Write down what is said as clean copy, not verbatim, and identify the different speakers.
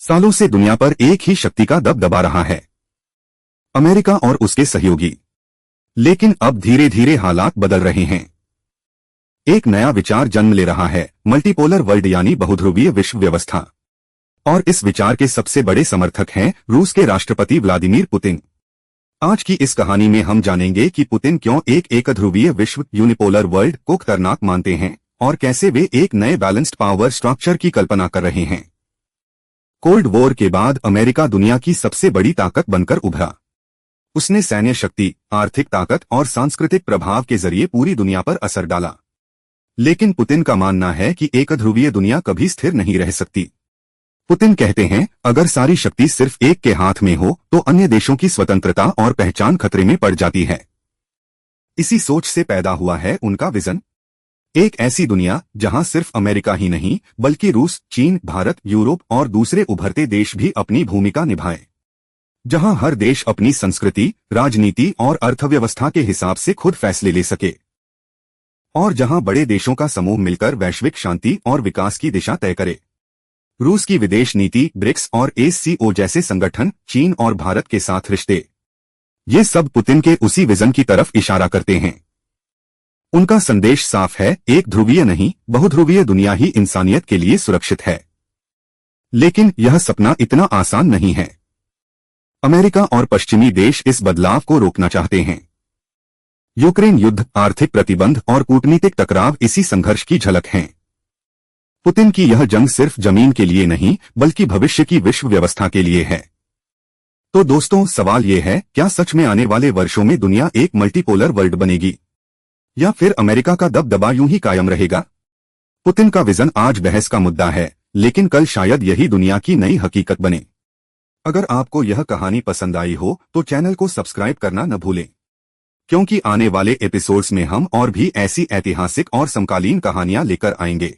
Speaker 1: सालों से दुनिया पर एक ही शक्ति का दबदबा रहा है, अमेरिका और उसके सहयोगी। लेकिन अब धीरे धीरे हालात बदल रहे हैं। एक नया विचार जन्म ले रहा है, मल्टीपोलर वर्ल्ड यानी बहुध्रुवीय विश्व व्यवस्था। और इस विचार के सबसे बड़े समर्थक हैं रूस के राष्ट्रपति व्लादिमीर पुतिन। आज की इस कहानी में हम जानेंगे कि पुतिन क्यों एक एकध्रुवीय विश्व यूनिपोलर वर्ल्ड को खतरनाक मानते हैं और कैसे वे एक नए बैलेंस्ड पावर स्ट्रक्चर की कल्पना कर रहे हैं। कोल्ड वॉर के बाद अमेरिका दुनिया की सबसे बड़ी ताकत बनकर उभरा। उसने सैन्य शक्ति, आर्थिक ताकत और सांस्कृतिक प्रभाव के जरिए पूरी दुनिया पर असर डाला। लेकिन पुतिन का मानना है कि एकध्रुवीय दुनिया कभी स्थिर नहीं रह सकती। पुतिन कहते हैं, अगर सारी शक्ति सिर्फ एक के हाथ में हो तो अन्य देशों की स्वतंत्रता और पहचान खतरे में पड़ जाती है। इसी सोच से पैदा हुआ है उनका विजन, एक ऐसी दुनिया जहां सिर्फ अमेरिका ही नहीं बल्कि रूस, चीन, भारत, यूरोप और दूसरे उभरते देश भी अपनी भूमिका निभाएं। जहां हर देश अपनी संस्कृति, राजनीति और अर्थव्यवस्था के हिसाब से खुद फैसले ले सके। और जहां बड़े देशों का समूह मिलकर वैश्विक शांति और विकास की दिशा तय करे। रूस की विदेश नीति, ब्रिक्स और एससीओ जैसे संगठन, चीन और भारत के साथ रिश्ते, ये सब पुतिन के उसी विजन की तरफ इशारा करते हैं। उनका संदेश साफ है, एक ध्रुवीय नहीं बहुध्रुवीय दुनिया ही इंसानियत के लिए सुरक्षित है। लेकिन यह सपना इतना आसान नहीं है। अमेरिका और पश्चिमी देश इस बदलाव को रोकना चाहते हैं। यूक्रेन युद्ध, आर्थिक प्रतिबंध और कूटनीतिक टकराव इसी संघर्ष की झलक हैं। पुतिन की यह जंग सिर्फ जमीन के लिए नहीं बल्कि भविष्य की विश्व व्यवस्था के लिए है। तो दोस्तों, सवाल ये है, क्या सच में आने वाले वर्षों में दुनिया एक मल्टीपोलर वर्ल्ड बनेगी या फिर अमेरिका का दबदबा यूं ही कायम रहेगा? पुतिन का विजन आज बहस का मुद्दा है, लेकिन कल शायद यही दुनिया की नई हकीकत बने। अगर आपको यह कहानी पसंद आई हो तो चैनल को सब्सक्राइब करना न भूलें, क्योंकि आने वाले एपिसोड्स में हम और भी ऐसी ऐतिहासिक और समकालीन कहानियां लेकर आएंगे।